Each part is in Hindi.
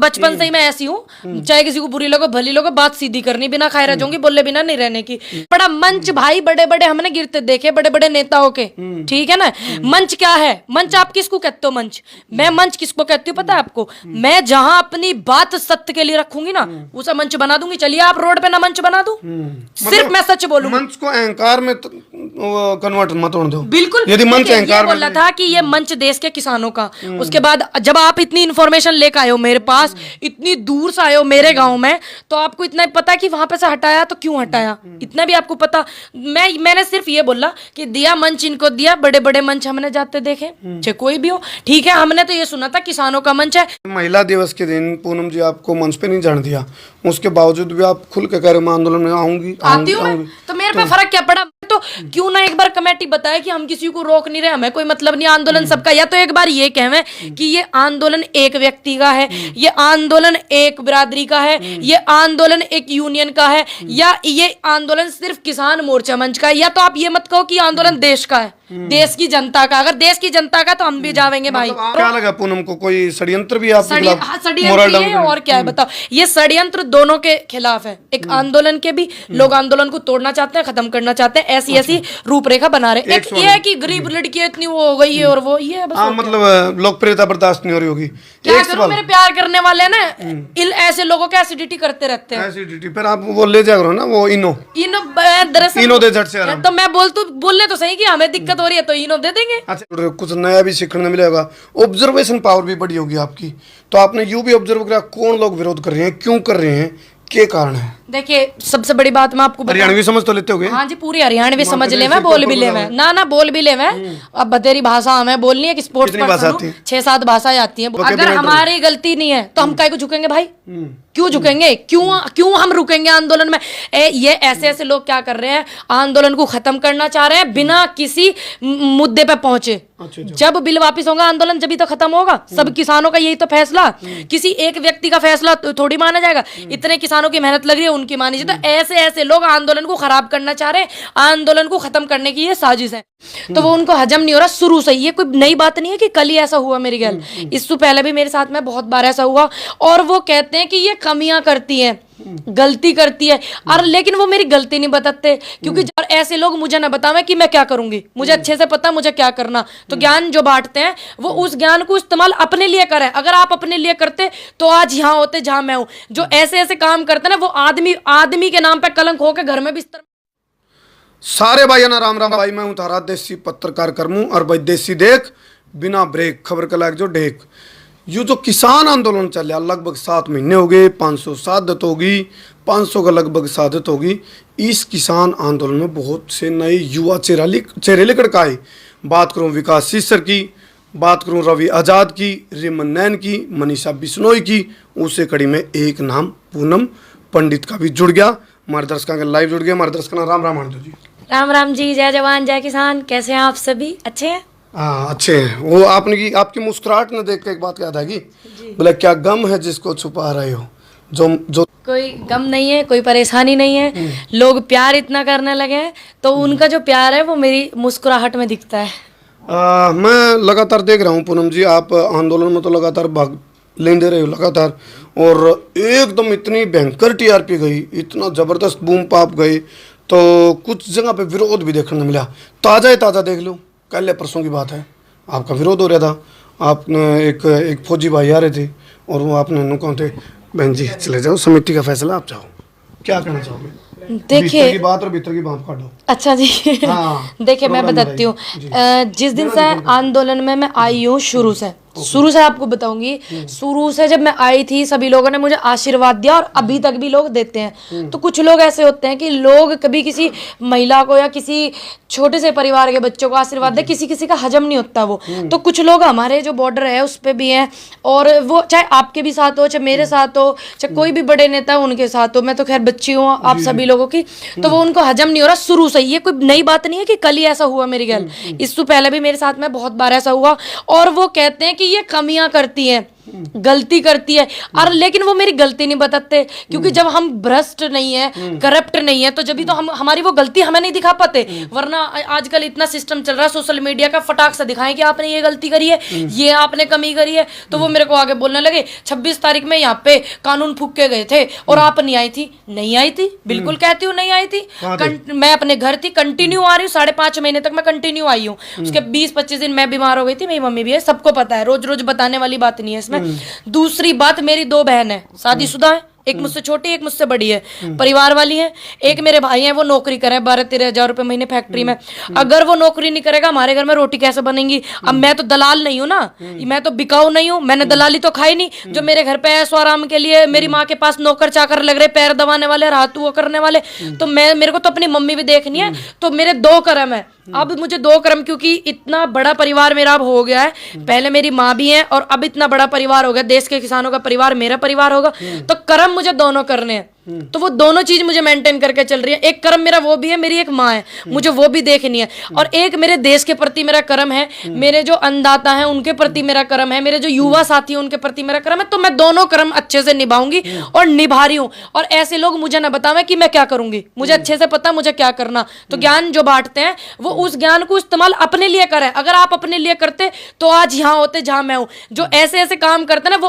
बचपन से ही मैं ऐसी हूँ, चाहे किसी को बुरी लगे भली लगे, बात सीधी करनी, बिना खाए रह जाऊंगी, बोले बिना नहीं रहने की। बड़ा मंच भाई, बड़े बड़े हमने गिरते देखे, बड़े बड़े नेताओं के, ठीक है ना। मंच क्या है, मंच आप किसको कहते हो? मंच, मैं मंच किसको कहती हूँ पता है आपको? मैं जहां अपनी बात सत्य के लिए रखूंगी ना, उसे मंच बना दूंगी। चलिए आप रोड पे ना मंच बना दो, सिर्फ मैं सच बोलूंगी। मंच को अहंकार में कन्वर्ट मत होने दो। बिल्कुल, यदि मंच अहंकार बोल रहा था कि ये मंच देश के किसानों का। उसके बाद जब आप इतनी इन्फॉर्मेशन लेकर आए हो मेरे पास, इतनी दूर से आए हो मेरे गांव में, तो आपको इतना पता कि वहां पे से हटाया तो क्यों हटाया, इतना भी आपको पता। मैंने सिर्फ ये बोला कि दिया मंच, इनको दिया, बड़े बड़े मंच हमने जाते देखे, चाहे कोई भी हो, ठीक है। हमने तो ये सुना था किसानों का मंच है। महिला दिवस के दिन पूनम जी आपको मंच पे नहीं जाने दिया, उसके बावजूद भी आप खुल के कह रहे, मैं आंदोलन में आऊंगी आती हूँ, तो मेरे पे फर्क क्या पड़ा? तो क्यों ना एक बार कमेटी बताए कि हम किसी को रोक नहीं रहे, हमें कोई मतलब नहीं, आंदोलन सबका। या तो एक बार ये कहें कि ये आंदोलन एक व्यक्ति का है, ये आंदोलन एक बिरादरी का है, ये आंदोलन एक यूनियन का है, या ये आंदोलन सिर्फ किसान मोर्चा मंच का है। या तो आप ये मत कहो कि आंदोलन देश का है, देश की जनता का। अगर देश की जनता का तो हम भी जावेंगे भाई। क्या लगा पूनम को, कोई षड्यंत्र भी आप षड्यंत्र ये और क्या है बताओ? ये षड्यंत्र दोनों के खिलाफ है। एक आंदोलन के भी लोग आंदोलन को तोड़ना चाहते हैं, खत्म करना चाहते हैं, ऐसी ऐसी रूपरेखा बना रहे। एक ये है कि गरीब लड़की इतनी वो हो गई है, और वो ये मतलब लोकप्रियता बर्दाश्त नहीं हो रही होगी। क्या करूं, मेरे प्यार करने वाले ना ऐसे लोगों के एसिडिटी करते रहते हैं। एसिडिटी फिर आप वो ले जाओ ना, वो इनो दरअसल इनो दे झट से आराम। तो मैं बोलने तो सही कि हमें दिक्कत हो रही है तो इनो दे देंगे। अच्छा, कुछ नया भी सीखने मिलेगा, ऑब्जर्वेशन पावर भी बड़ी होगी आपकी। तो आपने यूं भी ऑब्जर्व किया कौन लोग विरोध कर रहे हैं, क्यों कर रहे हैं, क्या कारण है? देखिए सबसे बड़ी बात मैं आपको हरियाणवी समझ तो लेते होगे? हाँ जी, पूरी हरियाणवी समझ ले, मैं बोल भी ले, मैं ना बोल भी ले, मैं अब बतेरी भाषा हमें बोलनी है कि स्पोर्ट्स पर्सन 6-7 भाषाएं आती हैं। अगर हमारी गलती नहीं है तो हम काहे को झुकेंगे भाई? क्यों झुकेंगे? क्यों हम रुकेंगे आंदोलन में? ये ऐसे लोग क्या कर रहे हैं, आंदोलन को खत्म करना चाह रहे हैं बिना किसी मुद्दे पे पहुंचे। जब बिल वापस होगा आंदोलन जब ही तो खत्म होगा। सब किसानों का यही तो फैसला, किसी एक व्यक्ति का फैसला थोड़ी माना जाएगा। इतने किसानों की मेहनत लग रही है, उनकी मानी जाए। तो ऐसे लोग आंदोलन को खराब करना चाह रहे हैं, आंदोलन को खत्म करने की ये साजिश है। तो वो उनको हजम नहीं हो रहा शुरू से। ये कोई नई बात नहीं है कि कल ही ऐसा हुआ मेरी गल, इससे पहले भी मेरे साथ में बहुत बार ऐसा हुआ। और वो कहते हैं कि ये कमियां करती है, गलती करती है, और लेकिन वो मेरी गलती नहीं बताते, क्योंकि ऐसे लोग मुझे ना बतावे कि मैं क्या करूंगी। मुझे अच्छे से पता मुझे क्या करना। तो ज्ञान जो बांटते हैं वो उस ज्ञान को इस्तेमाल अपने लिए करें। अगर आप अपने लिए करते तो आज यहाँ होते जहां मैं हूं। जो ऐसे काम करते ना, वो आदमी के नाम पे कलंक होकर घर में बिस्तर। सारे भाइयों ना राम राम भाई, मैं हूं तारा देसी पत्रकार करमू और भाई देसी देख बिना ब्रेक खबर का लायक जो डेक। यू जो किसान आंदोलन चलिया लगभग 7 महीने हो गए, 500 शहादत होगी, 500 का लगभग शहादत होगी। इस किसान आंदोलन में बहुत से नए युवा चेहरे लेकर के आए। बात करूं विकास सीसर की, बात करूं रवि आज़ाद की, रिमन नैन की, मनीषा बिश्नोई की, उसे कड़ी में एक नाम पूनम पंडित का भी जुड़ गया। हमारे दर्शकों का लाइव जुड़ गया। हमारे दर्शकों राम राम आनंद जी। राम राम जी, जय जवान जय किसान। कैसे हैं आप सभी? अच्छे हैं? हाँ अच्छे हैं। वो आपकी मुस्कुराहट ने देख के एक बात याद आएगी, बोला क्या गम है जिसको छुपा रहे हो? जो कोई गम नहीं है, कोई परेशानी नहीं है। लोग प्यार इतना करने लगे हैं तो उनका जो प्यार है वो मेरी मुस्कुराहट में दिखता है। मैं लगातार देख रहा हूँ पूनम जी, आप आंदोलन में तो लगातार भाग लेंदे रहे हो लगातार, और एकदम इतनी भयंकर टीआरपी गई, इतना ज़बरदस्त बूम पाप गए, तो कुछ जगह पे विरोध भी देखने को मिला। ताज़ा देख लो, कल परसों की बात है, आपका विरोध हो रहा था। आपने एक फौजी भाई आ रहे थे और वो आपने नुका थे, बहन जी चले जाओ, समिति का फैसला आप जाओ। क्या कहना चाहोगे? देखिए की बात और भीतर की बात काटो। अच्छा जी। हाँ, देखिए मैं बताती हूँ, जिस दिन से आंदोलन में मैं आई हूँ, शुरू से आपको बताऊंगी, शुरू से जब मैं आई थी सभी लोगों ने मुझे आशीर्वाद दिया, और अभी तक भी लोग देते हैं। तो कुछ लोग ऐसे होते हैं कि लोग कभी किसी महिला को या किसी छोटे से परिवार के बच्चों को आशीर्वाद दे, किसी का हजम नहीं होता वो। तो कुछ लोग हमारे जो बॉर्डर है उस पर भी हैं, और वो चाहे आपके भी साथ हो, चाहे मेरे साथ हो, चाहे कोई भी बड़े नेता उनके साथ हो। मैं तो खैर बच्ची हूँ आप सभी लोगों की, तो वो उनको हजम नहीं हो रहा शुरू से। ये कोई नई बात नहीं है कि कल ही ऐसा हुआ मेरी गल, इससे पहले भी मेरे साथ में बहुत बार ऐसा हुआ। और वो कहते हैं कि ये कमियां करती हैं, गलती करती है, और लेकिन वो मेरी गलती नहीं बताते, क्योंकि जब हम भ्रष्ट नहीं है, करप्ट नहीं है, तो जब भी तो हम हमारी वो गलती हमें नहीं दिखा पाते। वरना आजकल इतना सिस्टम चल रहा है सोशल मीडिया का, फटाक से दिखाएं कि आपने ये गलती करी है, ये आपने कमी करी है, तो वो मेरे को आगे बोलने लगे 26 तारीख में यहाँ पे कानून फूक के गए थे और आप नहीं आई थी। नहीं आई थी, बिल्कुल कहती हूँ नहीं आई थी। मैं अपने घर थी, कंटिन्यू आ रही हूँ, 5.5 महीने तक मैं कंटिन्यू आई हूँ। उसके 20-25 दिन मैं बीमार हो गई थी, मेरी मम्मी भी है, सबको पता है, रोज रोज बताने वाली बात नहीं है इसमें। दूसरी बात, मेरी 2 बहन है, शादीशुदा है, एक मुझसे छोटी, एक मुझसे बड़ी है, परिवार वाली है। एक मेरे भाई हैं, वो नौकरी करे 12-13 हजार रुपए महीने फैक्ट्री में। अगर वो नौकरी नहीं करेगा, हमारे घर में रोटी कैसे बनेगी? अब मैं तो दलाल नहीं हूँ ना, मैं तो बिकाऊ नहीं हूँ, मैंने दलाली तो खाई नहीं। जो मेरे घर पे ऐसो आराम के लिए मेरी माँ के पास नौकर चाकर लग रहे, पैर दबाने वाले, हाथ वो करने वाले, तो मेरे को तो अपनी मम्मी भी देखनी है। तो मेरे 2 कर्म है, अब मुझे 2 कर्म, क्योंकि इतना बड़ा परिवार मेरा अब हो गया है। पहले मेरी माँ भी है और अब इतना बड़ा परिवार हो गया, देश के किसानों का परिवार मेरा परिवार होगा, तो कर्म मुझे दोनों करने हैं। तो वो दोनों चीज मुझे मेंटेन करके चल रही है। एक कर्म मेरा वो भी है, मेरी एक माँ है, मुझे वो भी देखनी है, और एक मेरे देश के प्रति मेरा कर्म है, मेरे जो अन्नदाता हैं उनके प्रति मेरा कर्म है, मेरे जो युवा साथी हैं उनके प्रति मेरा कर्म है। तो मैं दोनों कर्म अच्छे से निभाऊंगी और निभा रही हूँ। और ऐसे लोग मुझे ना बतावें कि मैं क्या करूंगी, मुझे अच्छे से पता मुझे क्या करना। तो ज्ञान जो बांटते हैं वो उस ज्ञान को इस्तेमाल अपने लिए करें। अगर आप अपने लिए करते तो आज यहाँ होते जहां मैं हूं। जो ऐसे ऐसे काम करते ना, वो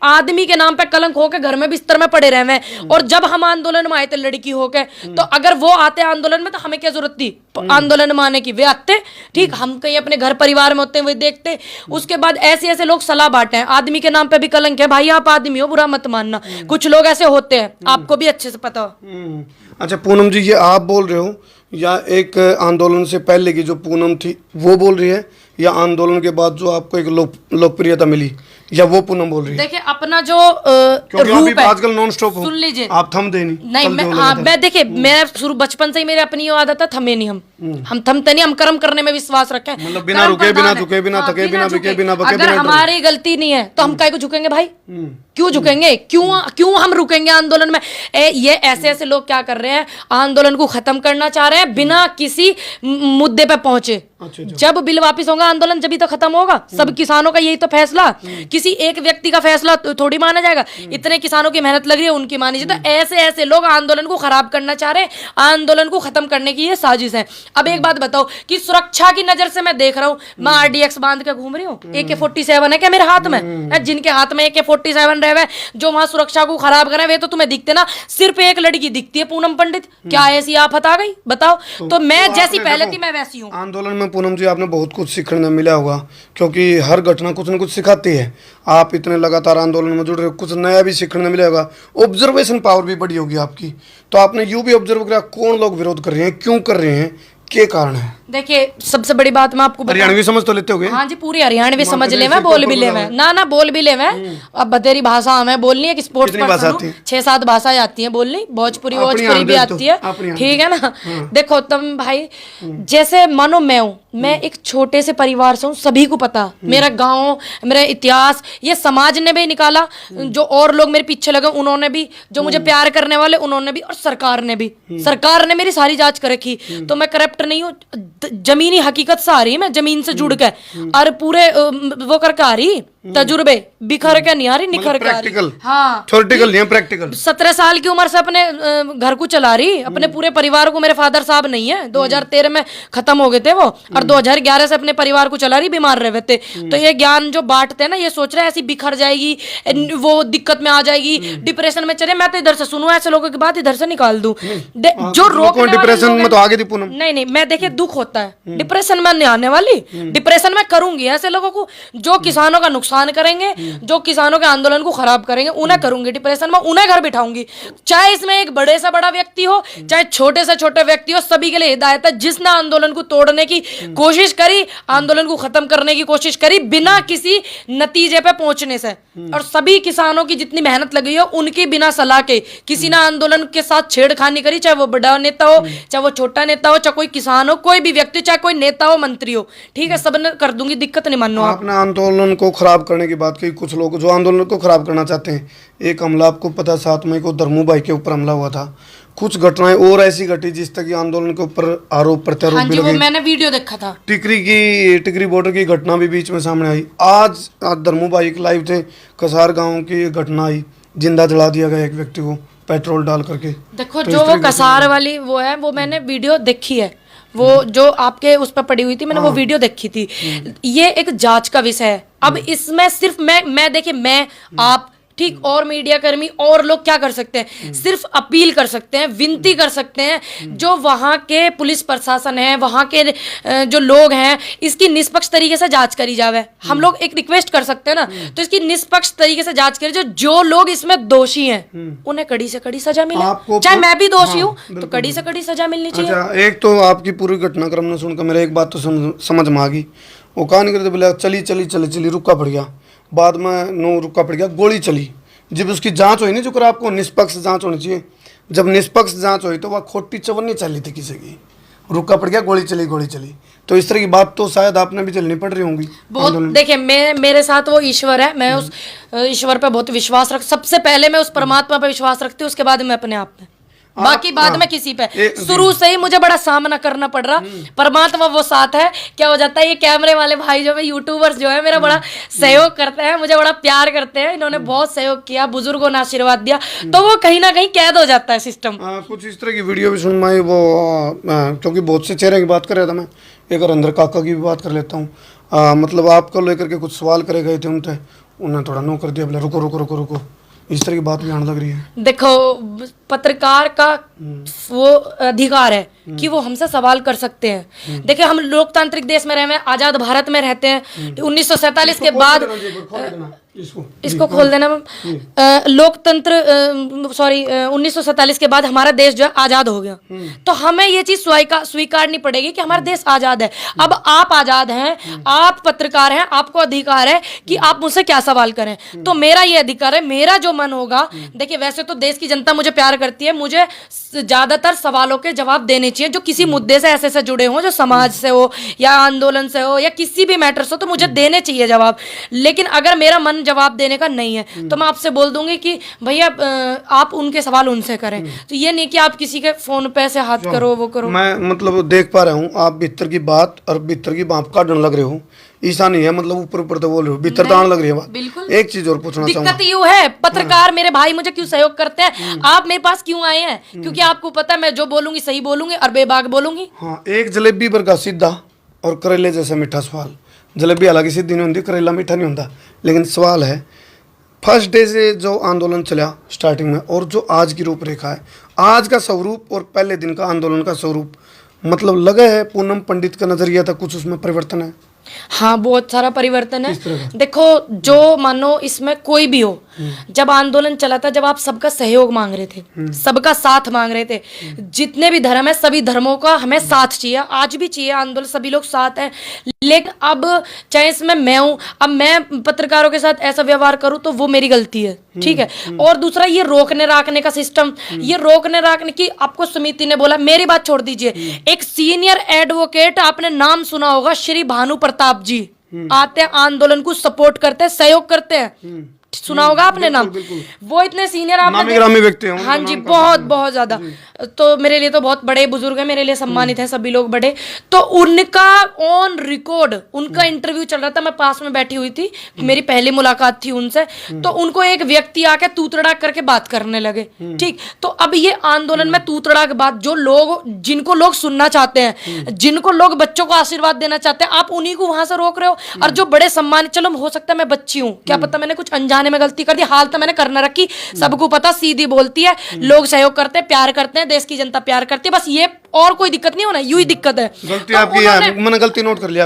आदमी के नाम पे कलंक होकर घर में बिस्तर में पड़े रहे। और जब हम आंदोलन में आए थे लड़की होके, तो अगर वो आते आंदोलन में तो हमें क्या जरूरत थी आंदोलन में आने की? वे आते, ठीक, हम कहीं अपने घर परिवार में होते हैं, वे देखते। उसके बाद ऐसे ऐसे लोग सलाह बांटे हैं, आदमी के नाम पे भी कलंक है, भाई आप आदमी हो, बुरा मत मानना। कुछ लोग ऐसे होते हैं, आपको भी अच्छे से पता हो। अच्छा पूनम जी, ये आप बोल रहे हो या एक आंदोलन से पहले की जो पूनम थी वो बोल रही है, या आंदोलन के बाद जो आपको एक लोकप्रियता मिली, या वो पूनम बोल रही है? देखिए अपना जो रूप है आजकल नॉन स्टॉप हो, सुन लीजिए, आप थम दे नहीं। मैं देखिए, मैं शुरू बचपन से ही मेरे अपनी आदत है, थमे नहीं, हम थमते नहीं, हम कर्म करने में विश्वास रखते हैं, मतलब बिना रुके, बिना झुके, बिना थके, बिना बिके, बिना बके। अगर हमारी गलती नहीं है तो हम काहे को झुकेंगे भाई? क्यों झुकेंगे? क्यों हम रुकेंगे आंदोलन में? ये ऐसे ऐसे लोग क्या कर रहे हैं, आंदोलन को खत्म करना चाह रहे हैं बिना किसी मुद्दे पे पहुंचे। जब बिल वापस होगा आंदोलन जब ही तो खत्म होगा। सब किसानों का यही तो फैसला, किसी एक व्यक्ति का फैसला थोड़ी माना जाएगा। इतने किसानों की मेहनत लग रही है, उनकी मानी जाए। तो ऐसे ऐसे लोग आंदोलन को खराब करना चाह रहे हैं, आंदोलन को खत्म करने की ये साजिश है। अब एक बात बताओ कि सुरक्षा की नजर से मैं देख रहा हूँ, मैं RDX बांध के घूम रही हूँ, AK-47 है क्या मेरे हाथ में? जिनके हाथ में AK-47 रहे, जो वहां सुरक्षा को खराब करे, वे तो तुम्हें दिखते ना? सिर्फ एक लड़की दिखती है, पूनम पंडित। क्या ऐसी आफत आ गई बताओ? तो मैं जैसी पहले थी मैं वैसी हूँ। आंदोलन में पूनम जी आपने बहुत कुछ सीखने मिला होगा, क्योंकि हर घटना कुछ न कुछ सिखाती है। आप इतने लगातार आंदोलन में जुड़ रहे हो, कुछ नया भी सीखने मिला होगा, ऑब्जर्वेशन पावर भी बड़ी होगी आपकी। तो आपने यूं भी ऑब्जर्व किया कौन लोग विरोध कर रहे हैं, क्यों कर रहे हैं, क्या कारण है? देखिए सबसे बड़ी बात मैं आपको हरियाणवी समझ तो लेते होगे? हाँ जी, पूरी हरियाणवी समझ ले, मैं बोल भी ले, मैं ना बोल भी ले, मैं अब बतेरी भाषा हमें बोलनी है कि स्पोर्ट्स पर्सन 6-7 भाषाएं आती हैं बोलनी, भोजपुरी भी आती है, ठीक है ना? देखो तुम भाई, जैसे मानो मैं हूँ, मैं एक छोटे से परिवार से हूँ, सभी को पता मेरा गाँव, मेरा इतिहास, ये समाज ने भी निकाला, जो और लोग मेरे पीछे लगे उन्होंने भी, जो मुझे प्यार करने वाले उन्होंने भी, और सरकार ने भी। सरकार ने मेरी सारी जांच कर रखी, तो मैं करप्ट नहीं हूँ। जमीनी हकीकत से आ रही, मैं जमीन से जुड़ के, और पूरे वो करके आ रही, तजुर्बे बिखर के नहीं आ रही, निखर के आ रही। हाँ, थ्योरेटिकल नहीं, प्रैक्टिकल। 17 साल की उम्र से अपने घर को चला रही, अपने पूरे परिवार को। मेरे फादर साहब नहीं है, 2013 में खत्म हो गए थे वो, और 2011 से अपने परिवार को चला रही, बीमार रहे थे। तो ये ज्ञान जो बांटते हैं ना, ये सोच रहे हैं ऐसी बिखर जाएगी, वो दिक्कत में आ जाएगी, डिप्रेशन में चले। मैं तो इधर से सुनूं ऐसे लोगों की बात, इधर से निकाल दूं। जो रोकने डिप्रेशन में तो आगे थी पूनम। नहीं, मैं देखिए दुख होता है, डिप्रेशन में नहीं आने वाली, डिप्रेशन में करूंगी ऐसे लोगों को जो किसानों का नुकसान करेंगे, जो किसानों के आंदोलन को खराब करेंगे, उन्हें करूंगी डिप्रेशन में, उन्हें घर बिठाऊंगी। चाहे इसमें एक बड़े से बड़ा व्यक्ति हो, चाहे छोटे से छोटे व्यक्ति हो, सभी के लिए हिदायत है। जिसने आंदोलन को तोड़ने की कोशिश करी, आंदोलन को खत्म करने की कोशिश करी बिना किसी नतीजे पे पहुंचने से, और सभी किसानों की जितनी मेहनत लगी हो उनकी बिना सलाह के किसी ने आंदोलन के साथ छेड़खानी करी, चाहे वो बड़ा नेता हो, चाहे वो छोटा नेता हो, चाहे कोई किसान हो, कोई भी व्यक्ति, चाहे कोई नेता हो, मंत्री हो, ठीक है, सब ने कर दूंगी, दिक्कत नहीं मानो। आपने आंदोलन को खराब खराब करने की बात कही, कुछ लोग जो आंदोलन को खराब करना चाहते हैं। एक हमला आपको पता 7 मई को धर्मू भाई के ऊपर हमला हुआ था। कुछ घटनाएं और ऐसी घटी जिस तक आंदोलन के ऊपर आरोप प्रत्यारोप हाँ भी जी, वो लगे। मैंने वीडियो देखा था। टिकरी बॉर्डर की घटना भी बीच में सामने आई। आज धर्मू भाई एक लाइव थे, कसार गांव की घटना आई, जिंदा जला दिया गया एक व्यक्ति को पेट्रोल डाल करके। देखो जो वो कसार वाली वो है, वो मैंने वीडियो देखी है, वो जो आपके उस पर पड़ी हुई थी, मैंने वो वीडियो देखी थी। ये एक जांच का विषय है। अब इसमें सिर्फ मैं देखिए, मैं आप ठीक और मीडिया कर्मी और लोग क्या कर सकते हैं, सिर्फ अपील कर सकते हैं, विनती कर सकते हैं। जो वहाँ के पुलिस प्रशासन है, वहाँ के जो लोग हैं, इसकी निष्पक्ष तरीके से जांच करी जावे। हम लोग एक रिक्वेस्ट कर सकते हैं ना, तो इसकी निष्पक्ष तरीके से जांच करी जाए। जो लोग इसमें दोषी हैं उन्हें कड़ी से कड़ी सजा मिले। चाहे मैं भी दोषी हूँ तो कड़ी से कड़ी सजा मिलनी चाहिए। अच्छा, एक तो आपकी पूरी घटनाक्रम ने सुनकर मेरे एक बात तो समझ में आ गई। वो कहा नहीं करते, बोले चली रुका पड़ गया, बाद में नो रुका पड़ गया, गोली चली। जब उसकी जांच हुई नहीं, जो कर आपको निष्पक्ष जांच होनी चाहिए, जब निष्पक्ष जांच हुई तो वह खोटी चवन नहीं चली थी किसी की, रुका पड़ गया, गोली चली। तो इस तरह की बात तो शायद आपने भी झेलनी पड़ रही होंगी बहुत। देखिए, मेरे साथ वो ईश्वर है, मैं उस ईश्वर पे बहुत विश्वास सबसे पहले मैं उस परमात्मा पे विश्वास रखती हूँ, उसके बाद मैं अपने आप पे, बाकी बाद में किसी पे। शुरू से ही मुझे बड़ा सामना करना पड़ रहा, परमात्मा वो साथ है। क्या हो जाता है, ये कैमरे वाले भाई जो है, यूट्यूबर्स जो है, मेरा बड़ा सहयोग करते हैं, मुझे बड़ा प्यार करते हैं, इन्होंने बहुत सहयोग किया, बुजुर्गों ने आशीर्वाद दिया, तो वो कहीं ना कहीं कैद हो जाता है सिस्टम। कुछ इस तरह की वीडियो भी सुन में वो, क्योंकि बहुत से चेहरे की बात कर रहा था मैं, एक हरिंदर काका की भी बात कर लेता हूँ। मतलब आपको लेकर के कुछ सवाल करे गए थे उनसे, उन्होंने थोड़ा नो कर दिया, बोले रुको, इस तरह की बात भी आने लग रही है। देखो, पत्रकार का वो अधिकार है कि वो हमसे सवाल कर सकते हैं। देखिए, हम लोकतांत्रिक देश में रहे हैं, आजाद भारत में रहते हैं। 1947 के बाद इसको खोल देना लोकतंत्र, 1947 के बाद हमारा देश जो है आजाद हो गया। तो हमें ये चीज स्वीकारनी पड़ेगी कि हमारा देश आजाद है। अब आप आजाद हैं, आप पत्रकार हैं, आपको अधिकार है कि आप मुझसे क्या सवाल करें। तो मेरा ये अधिकार है, मेरा जो मन होगा। देखिए, वैसे तो देश की जनता मुझे प्यार करती है, मुझे ज्यादातर सवालों के जवाब देने चाहिए जो किसी मुद्दे से ऐसे जुड़े हों, जो समाज से हो या आंदोलन से हो या किसी भी मैटर से हो, तो मुझे देने चाहिए जवाब। लेकिन अगर मेरा मन जवाब देने का नहीं है तो मैं आपसे बोल दूंगी कि भैया आप उनके सवाल उनसे करें। तो ये नहीं कि आप किसी के फोन पे से हाथ करो, वो करो। मैं मतलब देख पा रहा हूँ आप भीतर की बात और भीतर की बाप काटने लग रहे हो। ऐसा नहीं है, मतलब ऊपर तो बोल रहे हो, भीतर तो आने लग रही है बात। बिल्कुल। एक चीज और पूछना चाहूंगा, दिक्कत यूं है, पत्रकार मेरे भाई मुझे क्यों सहयोग करते हैं, आप मेरे पास क्यों आए हैं? क्योंकि आपको पता है मैं जो बोलूंगी सही बोलूंगी और बेबाक बोलूंगी। हाँ, एक जलेबी पर का सीधा और करेले जैसा मीठा सवाल। जलेबी हालांकि सीधी नहीं होती, करेला मीठा नहीं होता, लेकिन सवाल है, फर्स्ट डे से जो आंदोलन चला स्टार्टिंग में और जो आज की रूपरेखा है, आज का स्वरूप और पहले दिन का आंदोलन का स्वरूप, मतलब लगा है पूनम पंडित का नजरिया था, कुछ उसमें परिवर्तन है? हाँ, बहुत सारा परिवर्तन है। देखो, जो मानो इसमें कोई भी हो, जब आंदोलन चला था, जब आप सबका सहयोग मांग रहे थे, सबका साथ मांग रहे थे, जितने भी धर्म है सभी धर्मों का हमें साथ चाहिए, आज भी चाहिए आंदोलन, सभी लोग साथ हैं। लेकिन अब चाहे इसमें मैं हूं, अब मैं पत्रकारों के साथ ऐसा व्यवहार करूं तो वो मेरी गलती है, ठीक है। और दूसरा, ये रोकने राकने का सिस्टम, ये रोकने राकने की, आपको समिति ने बोला, मेरी बात छोड़ दीजिए, एक सीनियर एडवोकेट, आपने नाम सुना होगा, श्री भानु प्रताप जी, आते हैं आंदोलन को सपोर्ट करते हैं, सहयोग करते हैं, सुना होगा आपने नाम। वो इतने सीनियर नामी व्यक्ति हैं। हाँ जी, बहुत ज्यादा। तो मेरे लिए तो बहुत बड़े बुजुर्ग हैं, मेरे लिए सम्मानित हैं सभी लोग बड़े। तो उनका ऑन रिकॉर्ड उनका इंटरव्यू चल रहा था, मैं पास में बैठी हुई थी, मेरी पहली मुलाकात थी उनसे। तो उनको एक व्यक्ति आके तू तड़ाक करके बात करने लगे, ठीक। तो अब ये आंदोलन में तू तड़ाक बात, जो लोग, जिनको लोग सुनना चाहते हैं, जिनको लोग बच्चों को आशीर्वाद देना चाहते हैं, आप उन्हीं को वहां से रोक रहे हो। और जो बड़े सम्मानित, चलो हो सकता है मैं बच्ची हूँ, क्या पता मैंने कुछ अनजाने में गलती कर दी, हाल तो मैंने करना रखी, सबको पता, सीधी बोलती है, लोग सहयोग करते हैं, प्यार करते हैं, देश की जनता प्यार करती है, बस ये, और कोई दिक्कत नहीं होना, यू ही दिक्कत है। गलती आपकी है, मैंने गलती नोट कर लिया,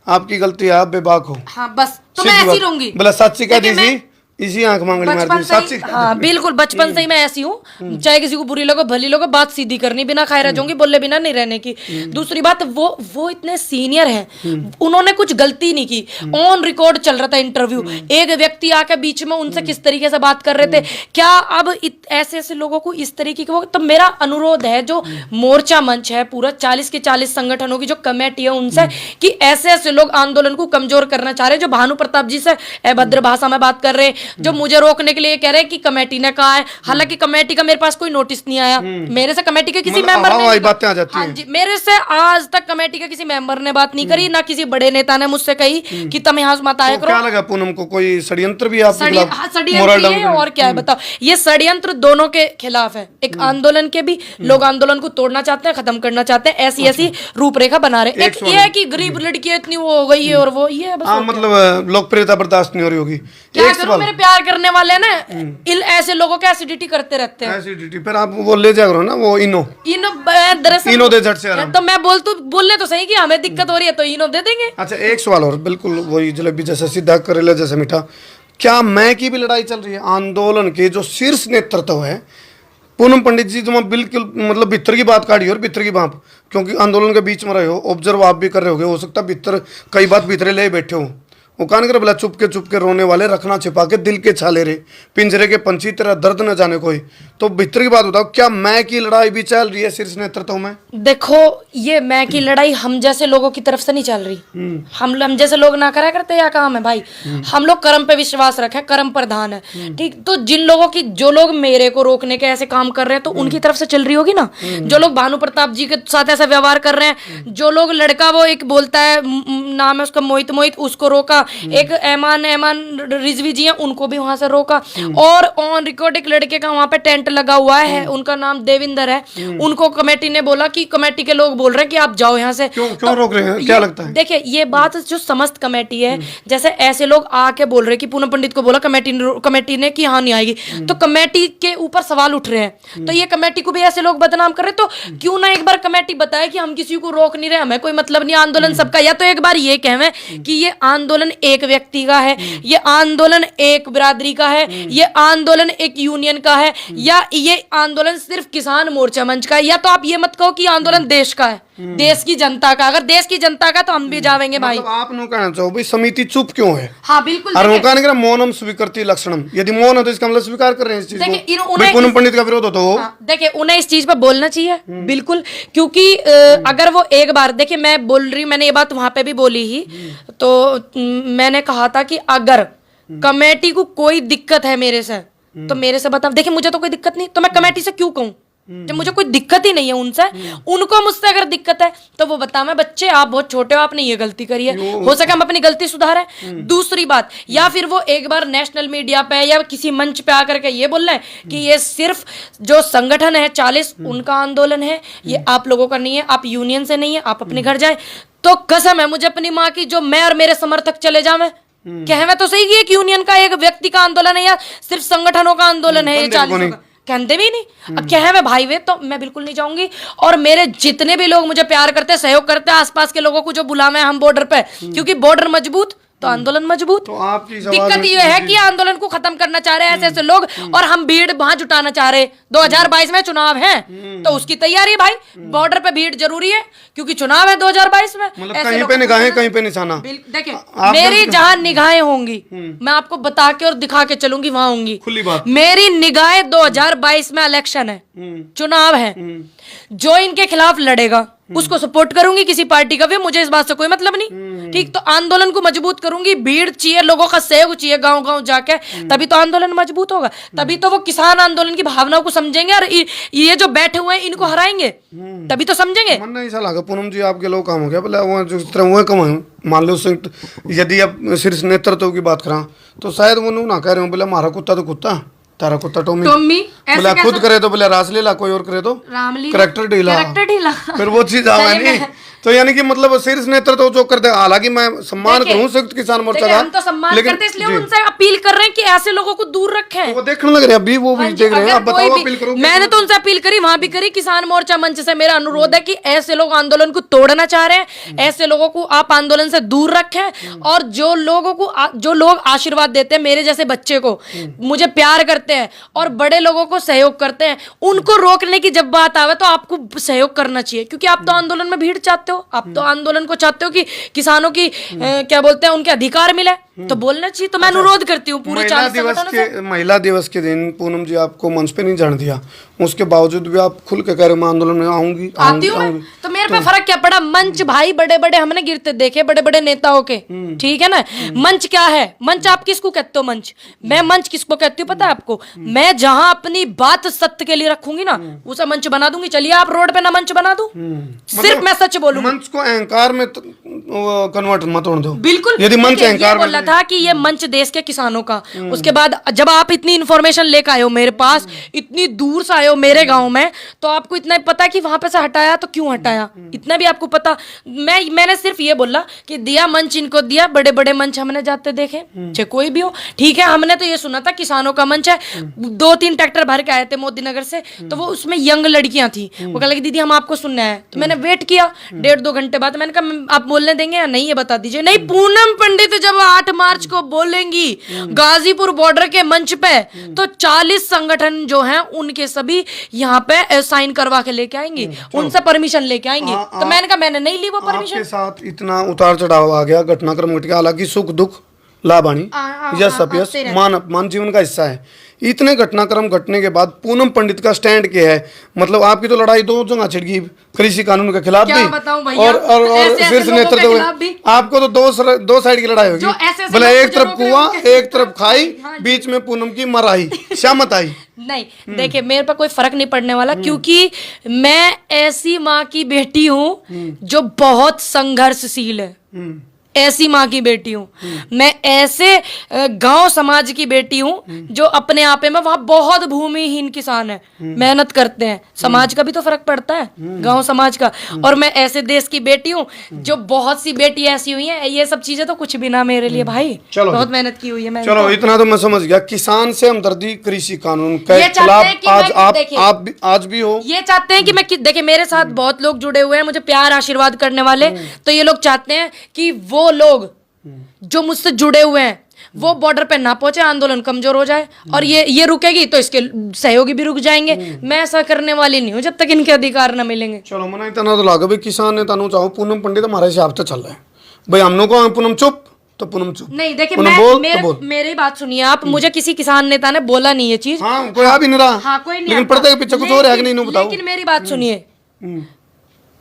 आपकी गलती है, आप बेबाक हो। हाँ, बस तो मैं ऐसी रहूंगी, बोला सच्ची कह दीजिए, इसी आंख मांगली मार दी बचपन से साची। ही, हाँ बिल्कुल बचपन से ही मैं ऐसी हूँ, चाहे किसी को बुरी लगे भली लगे, बात सीधी करनी, बिना खाए रह जाऊंगी, बोले बिना नहीं रहने की। दूसरी बात, वो इतने सीनियर हैं, उन्होंने कुछ गलती नहीं की, ऑन रिकॉर्ड चल रहा था इंटरव्यू, एक व्यक्ति आके बीच में उनसे किस तरीके से बात कर रहे थे। क्या अब ऐसे ऐसे लोगों को इस तरीके के, वो तो मेरा अनुरोध है, जो मोर्चा मंच है पूरा 40 के 40 संगठनों की जो कमेटी है उनसे, कि ऐसे ऐसे लोग आंदोलन को कमजोर करना चाह रहे हैं, जो भानु प्रताप जी से अभद्र भाषा में बात कर रहे हैं, जो मुझे रोकने के लिए कह रहे हैं कि कमेटी ने कहा है, हालांकि कमेटी का मेरे पास कोई नोटिस नहीं आया, मेरे से कमेटी के किसी मेंबर ने, बातें आ जाती हाँ जी, मेरे से आज तक कमेटी के किसी मेंबर ने बात नहीं करी, ना किसी बड़े नेता ने मुझसे कही कि तुम यहाँ मत आया करो। क्या लगा पूनम को, कोई षड्यंत्र भी आप षड्यंत्र है और क्या है बताओ, ये षड्यंत्र दोनों के खिलाफ है, एक आंदोलन के भी, लोग आंदोलन को तोड़ना चाहते हैं, खत्म करना चाहते हैं, ऐसी ऐसी रूपरेखा बना रहे। एक ये है कि गरीब लड़की इतनी वो हो गई है, और वो ये बस मतलब लोकप्रियता बर्दाश्त नहीं हो रही होगी। क्या करूं, मेरे प्यार करने वाले ना ऐसे लोगों के एसिडिटी करते रहते हैं। एसिडिटी पर आप वो ले जा करो ना, वो इनो दरअसल इनो दे झट से आराम। तो मैं बोलने तो सही कि हमें दिक्कत हो रही है तो इनो दे देंगे। अच्छा एक सवाल और, बिल्कुल वही जलेबी जैसा सीधा, करेला जैसा मीठा, क्या मैं की भी लड़ाई चल रही है? आंदोलन के जो शीर्ष नेतृत्व है, पूनम पंडित जी, तुम बिल्कुल मतलब भीतर की बात काढ़ी और भीतर की बात, क्योंकि आंदोलन के बीच में रहे हो, ऑब्जर्व आप भी कर रहे हो सकता भीतर कई बात भीतरे ले बैठे हो, वो कान कर बोला चुप के रोने वाले, रखना छिपा के दिल के छाले रे, पिंजरे के पंछी तेरा दर्द न जाने कोई। तो भीतर की बात बताओ, क्या मैं की लड़ाई भी चल रही है शीर्ष नेतृत्व में? देखो, ये मैं की लड़ाई हम जैसे लोगों की तरफ से नहीं चल रही। हम जैसे लोग ना करा करते या काम है भाई, हम लोग कर्म पे विश्वास रखे, कर्म प्रधान है, ठीक। तो जिन लोगों की, जो लोग मेरे को रोकने के ऐसे काम कर रहे हैं, तो उनकी तरफ से चल रही होगी ना। जो लोग भानु प्रताप जी के साथ ऐसा व्यवहार कर रहे हैं, जो लोग लड़का वो एक बोलता है, नाम है उसका मोहित, उसको रोका, एक ऐमान रिजवी जी हैं, उनको भी वहां से रोका, और ऑन रिकॉर्ड एक लड़के का वहां पे टेंट लगा हुआ है, उनका नाम देविंदर है, उनको कमेटी ने बोला कि कमेटी के लोग बोल रहे हैं कि आप जाओ यहाँ से। क्यों रोक रहे हैं, क्या लगता है? देखिए, ये बात जो समस्त कमेटी है, जैसे ऐसे लोग आके बोल रहे हैं कि पूनम पंडित को बोला कमेटी ने कि हाँ नहीं आएगी, तो कमेटी के ऊपर सवाल उठ रहे हैं, तो ये कमेटी को भी ऐसे लोग बदनाम कर रहे, तो क्यों ना एक बार कमेटी बताए कि हम किसी को रोक नहीं रहे, हमें कोई मतलब नहीं, आंदोलन सबका। या तो एक बार ये कहें कि ये आंदोलन एक व्यक्ति का है, ये आंदोलन एक बिरादरी का है, ये आंदोलन एक यूनियन का है, या ये आंदोलन सिर्फ किसान मोर्चा मंच का है। या तो आप ये मत कहो कि आंदोलन देश का है, देश की जनता का। अगर देश की जनता का तो हम भी जावेंगे भाई। मतलब आप नो कहना चाहो भाई समिति चुप क्यों है? हाँ बिल्कुल। और उनका नहीं मौनम स्वीकृति लक्षणम, यदि मौन है तो इसका मतलब स्वीकार कर रहे हैं इस चीज को। भाई पूनम पंडित का विरोध हो तो देखिए, उन्हें इस चीज पर बोलना चाहिए बिल्कुल, क्योंकि अगर वो एक बार, देखिए मैं बोल रही, मैंने ये बात वहां पे भी बोली ही, तो मैंने कहा था कि अगर कमेटी को कोई दिक्कत है मेरे से, तो मेरे से बताओ। देखिए, मुझे तो कोई दिक्कत नहीं, तो मैं कमेटी से क्यों कहूँ जब मुझे कोई दिक्कत ही नहीं है उनसे। उनको मुझसे अगर दिक्कत है तो वो बता, मैं बच्चे, आप बहुत छोटे हो, आपने ये गलती करी है, हो सके हम अपनी गलती सुधारें। दूसरी बात, या फिर वो एक बार नेशनल मीडिया पे या किसी मंच पे आकर के ये बोल रहे हैं कि ये सिर्फ जो संगठन है 40 उनका आंदोलन है, ये आप लोगों का नहीं है, आप यूनियन से नहीं है, आप अपने घर जाए। तो कसम है मुझे अपनी माँ की, जो मैं और मेरे समर्थक चले जावे, कहवे तो सही कि एक यूनियन का, एक व्यक्ति का आंदोलन है या सिर्फ संगठनों का आंदोलन है ये 40 का, कहते भी नहीं। अब क्या है मैं भाई वे, तो मैं बिल्कुल नहीं जाऊंगी। और मेरे जितने भी लोग मुझे प्यार करते हैं, सहयोग करते हैं, आसपास के लोगों को जो बुलावे हैं हम बॉर्डर पे, क्योंकि बॉर्डर मजबूत तो आंदोलन मजबूत। तो आपकी दिक्कत ये है कि आंदोलन को खत्म करना चाह रहे हैं ऐसे ऐसे लोग, और हम भीड़ वहां जुटाना चाह रहे। 2022 में चुनाव है तो उसकी तैयारी भाई, बॉर्डर पे भीड़ जरूरी है क्योंकि चुनाव है 2022 में। मतलब कहीं पे निगाहें, कहीं पे निशाना। देखिए, मेरी जहां निगाहें होंगी मैं आपको बता के और दिखा के चलूंगी, वहां होंगी। खुली बात। मेरी निगाहें 2022 में इलेक्शन है, चुनाव है, जो इनके खिलाफ लड़ेगा उसको सपोर्ट करूंगी, किसी पार्टी का भी, मुझे इस बात से कोई मतलब नहीं, ठीक। तो आंदोलन को मजबूत करूंगी, भीड़ चाहिए, लोगों का सहयोग चाहिए, गांव गांव जाके, तभी तो आंदोलन मजबूत होगा, तभी तो वो किसान आंदोलन की भावनाओं को समझेंगे, और ये जो बैठे हुए हैं इनको हराएंगे, तभी तो समझेंगे। मन नहीं ऐसा लगा पूनम जी आपके लोग काम हो गया बोले वो जिस तरह वो कम मान लो यदि अब शीर्ष नेतृत्व की बात करा तो शायद वो ना कह रहे हो बोले हमारा कुत्ता तो कुत्ता तारा कुत्ता टॉमी टॉमी ऐसे बोला खुद कैसा? करे तो बोला रासलीला, कोई और करे तो रामलीला करेक्टर ढीला, कैरेक्टर ढीला फिर वो चीज आवा नहीं। तो यानी कि मतलब शीर्ष नेतृत्व तो जो करते, हालांकि मैं सम्मान देखिए, करूं संयुक्त किसान मोर्चा देखिए, का, हम तो सम्मान लेकिन करते हैं, इसलिए जी, उनसे अपील कर रहे हैं कि ऐसे लोगों को दूर रखें। वो देखने लग रहे हैं अभी, वो भी हाँ जी, देख रहे हैं। अगर आप बताओ, कोई अपील करो। भी, मैंने तो उनसे अपील करी, वहां भी करी, किसान मोर्चा मंच से मेरा अनुरोध है कि ऐसे लोग आंदोलन को तोड़ना चाह रहे हैं, ऐसे लोगों को आप आंदोलन से दूर रखें। और जो लोग आशीर्वाद देते हैं मेरे जैसे बच्चे को, मुझे प्यार करते हैं और बड़े लोगों को सहयोग करते हैं, उनको रोकने की जब बात आवे तो आपको सहयोग करना चाहिए, क्योंकि आप तो आंदोलन में भीड़ चाहते हो, आप तो आंदोलन को चाहते हो कि किसानों की क्या बोलते हैं, उनके अधिकार मिले, तो बोलना चाहिए। तो मैं अनुरोध करती हूँ पूरे 40 संगठनों से। महिला दिवस के दिन पूनम जी आपको मंच पे नहीं जाने दिया, उसके बावजूद भी आप खुल के कह रहे हो मैं आंदोलन में आऊंगी आती हूँ मैं, तो मेरे पे फर्क क्या पड़ा? मंच भाई बड़े बड़े हमने गिरते देखे, बड़े बड़े नेताओं के, ठीक है ना। मंच क्या है? मंच आप किसको कहते हो? मंच, मैं मंच किसको कहती हूँ पता है आपको? मैं जहां अपनी बात सत्य के लिए रखूंगी ना, उसे मंच बना दूंगी। चलिए आप रोड पे ना मंच बना दूं, सिर्फ मैं सच बोलूंगी। मंच को अहंकार में कन्वर्ट मत होने दो। बिल्कुल, यदि मंच देखिए, अहंकार ये बोला था कि ये मंच देश के किसानों का। उसके बाद जब आप इतनी इन्फॉर्मेशन लेकर आए हो मेरे पास, इतनी दूर से आए हो मेरे गांव में, तो आपको इतना पता कि वहां पे से हटाया तो क्यों हटाया, इतना भी आपको पता। मैंने सिर्फ ये बोला कि दिया मंच, इनको दिया, बड़े बड़े मंच हमने जाते देखे, चाहे कोई भी हो, ठीक है। हमने तो ये सुना था किसानों का मंच है, 2-3 ट्रैक्टर भर के आए थे मोदी नगर से, तो वो उसमें यंग लड़कियां थी, वो कह लगी दीदी हम आपको सुनना है। तो मैंने वेट किया 1.5-2 घंटे बाद, मैंने कहा आप बोलने देंगे या नहीं, ये बता दीजिए। नहीं, पूनम पंडित जब 8 मार्च को बोलेंगी गाजीपुर बॉर्डर के मंच पे, तो 40 संगठन जो हैं उनके सभी यहाँ पे साइन करवा के लेके आएंगे, उनसे परमिशन लेके आएंगे। तो मैंने कहा मैंने नहीं ली वो परमिशन। आपके साथ इतना उतार चढ़ाव आ गया, घटनाक्रम घट गया, हालांकि सुख दुख लाभानी यश अपयश मान अपमान जीवन का हिस्सा है। इतने घटनाक्रम घटने के बाद पूनम पंडित का स्टैंड क्या है? मतलब आपकी तो लड़ाई 2 जगह छिड़ गई, कृषि कानून के खिलाफ भी और शीर्ष नेतृत्व। आपको तो दो साइड की लड़ाई होगी, बोले एक तरफ कुआं एक तरफ खाई, बीच में पूनम की मराई शामत आई। नहीं, देखिए मेरे पर कोई फर्क नहीं पड़ने वाला, क्योंकि मैं ऐसी माँ की बेटी हूँ जो बहुत संघर्षशील है, ऐसी माँ की बेटी हूँ मैं, ऐसे गांव समाज की बेटी हूँ जो अपने आप में, वहां बहुत भूमिहीन किसान है, मेहनत करते हैं, समाज का भी तो फर्क पड़ता है, गांव समाज का। और मैं ऐसे देश की बेटी हूँ जो बहुत सी बेटी ऐसी हुई हैं, ये सब चीजें तो कुछ भी ना मेरे लिए भाई, बहुत मेहनत की हुई है मैंने। चलो इतना तो मैं समझ गया। किसान से हमदर्दी कृषि कानून के खिलाफ आज भी हो, ये चाहते हैं कि मैं, देखिए मेरे साथ बहुत लोग जुड़े हुए हैं, मुझे प्यार आशीर्वाद करने वाले, तो ये लोग चाहते हैं कि वो लोग जो मुझसे जुड़े हुए हैं वो बॉर्डर पे ना पहुंचे, आंदोलन कमजोर हो जाए, और ये रुकेगी तो इसके सहयोगी भी रुक जाएंगे। मैं ऐसा करने वाली नहीं हूं जब तक इनके अधिकार ना मिलेंगे। चलो मना इतना तो लागे भाई, किसान ने तानू चाहो पूनम पंडित हमारे हिसाब से चल रहा है भाई, हम लोग को पूनम चुप तो पूनम चुप नहीं। देखिए मेरी बात सुनिए आप, मुझे किसी किसान नेता ने बोला नहीं ये चीज, हाँ कोई आ भी नहीं रहा, हाँ कोई नहीं, लेकिन पर्दे के पीछे कुछ और है कि नहीं बताओ। लेकिन मेरी बात सुनिए,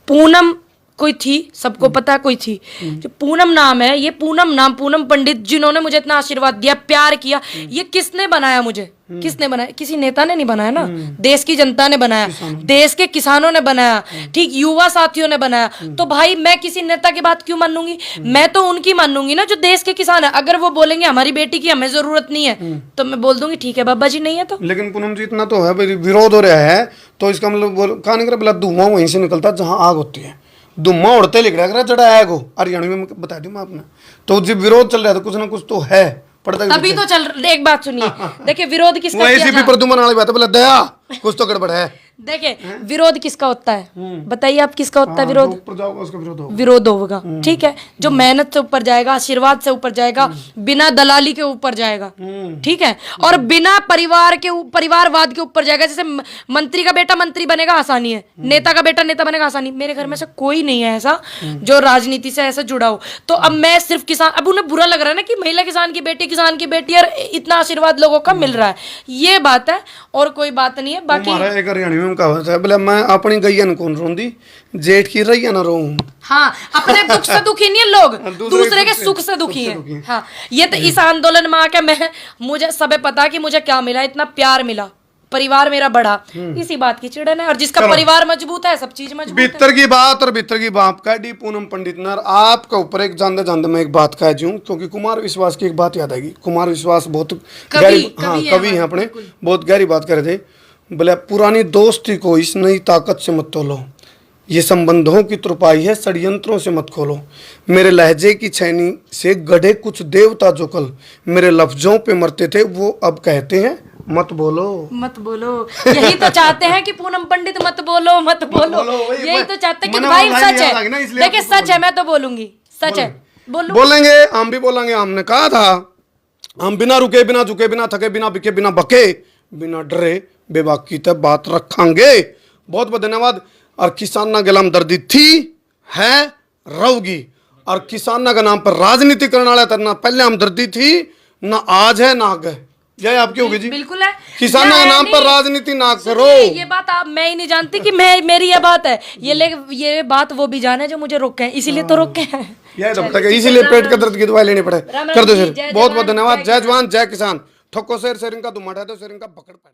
पूनम कोई थी, सबको पता कोई थी, जो पूनम नाम है, ये पूनम नाम, पूनम पंडित जिन्होंने मुझे इतना आशीर्वाद दिया, प्यार किया, ये किसने बनाया मुझे? किसने बनाया? किसी नेता ने नहीं बनाया ना, देश की जनता ने बनाया, देश के किसानों ने बनाया, ठीक, युवा साथियों ने बनाया। तो भाई मैं किसी नेता की बात क्यों मानूंगी? मैं तो उनकी मानूंगी ना जो देश के किसान है। अगर वो बोलेंगे हमारी बेटी की हमें जरूरत नहीं है, तो मैं बोल दूंगी ठीक है बाबा जी, नहीं है तो। लेकिन पूनम जी इतना तो है भाई, विरोध हो रहा है तो इसका मतलब कहा नहीं कर, बोला धुआं वहीं से निकलता जहां आग होती है, धुआं उड़ते लिख रहा है जड़ा आग हो, हरियाणा में बता दूं मैं आपने, तो जब विरोध चल रहा था कुछ ना कुछ तो है पड़ता, तभी तो चल। एक बात सुनिए, देखिए विरोध किसका किया ऐसी भी प्रदुमन वाली बात है, बोला दया कुछ तो गड़बड़ है। देखिए विरोध किसका होता है, बताइए आप, किसका होता है विरोध? विरोध होगा, ठीक है, जो मेहनत से ऊपर जाएगा, आशीर्वाद से ऊपर जाएगा, बिना दलाली के ऊपर जाएगा, ठीक है, और बिना परिवारवाद के ऊपर जाएगा। जैसे मंत्री का बेटा मंत्री बनेगा आसानी है, नेता का बेटा नेता बनेगा आसानी। मेरे घर में से कोई नहीं है ऐसा जो राजनीति से ऐसा जुड़ा हो, तो अब मैं सिर्फ किसान, अब उन्हें बुरा लग रहा है ना कि महिला किसान की बेटी और इतना आशीर्वाद लोगों का मिल रहा है, ये बात है और कोई बात नहीं है। बाकी एक हरियाणा में कहावत है, बोले मैं अपनी गैया न कौन रोंदी, जेठ की रैया न रोऊं। हाँ, अपने दुख से दुखी नहीं है लोग, दूसरे के सुख से दुखी है। हाँ, ये तो इस आंदोलन में आके मुझे सबे पता कि मुझे क्या मिला, इतना प्यार मिला, परिवार मेरा बड़ा, इसी बात की चिड़न है। और जिसका परिवार मजबूत है सब चीज मजबूत है। भीतर की बात और भीतर की बात कह दी पूनम पंडित नर आपका ऊपर एक जानते जानते मैं एक बात कह दूं, क्योंकि कुमार विश्वास की एक बात याद आएगी। कुमार विश्वास बहुत गहरी, हाँ कवि है अपने, बहुत गहरी बात कर रहे थे। बोले पुरानी दोस्ती को इस नई ताकत से मत तोलो, ये संबंधों की तुरपाई है षड्यंत्रों से मत खोलो। मेरे लहजे की छैनी से गढ़े कुछ देवता जो कल मेरे लफ्जों पे मरते थे, वो अब कहते हैं मत बोलो मत बोलो। यही तो चाहते हैं कि पूनम पंडित मत बोलो मत बोलो, यही तो चाहते हैं कि भाई सच है, देखिए सच है, मैं तो बोलूंगी सच है, बोलेंगे, हम भी बोलेंगे। हमने कहा था हम बिना रुके बिना झुके बिना थके बिना बिके बिना बके बिना डरे बेबाकी तक बात रखेंगे। बहुत बहुत धन्यवाद। और किसाना के नाम दर्दी थी है रहोगी, और किसाना का नाम पर राजनीति करने वाला था ना, पहले हम दर्दी थी ना आज है ना आगे। यह आपकी होगी जी, बिल्कुल है। किसाना के नाम पर राजनीति ना करो। ये बात आप, मैं ही नहीं जानती कि मेरी ये बात है, ये बात वो भी जाने जो मुझे रोके हैं, इसीलिए तो रोके हैं। यह जब तक इसीलिए पेट का दर्द की दवाई लेनी पड़े। कर दो सर, बहुत बहुत धन्यवाद। जय जवान जय किसान। ठोको शेर शेरिंग का दुमाटा दो शेरिंग का पकड़ पाए।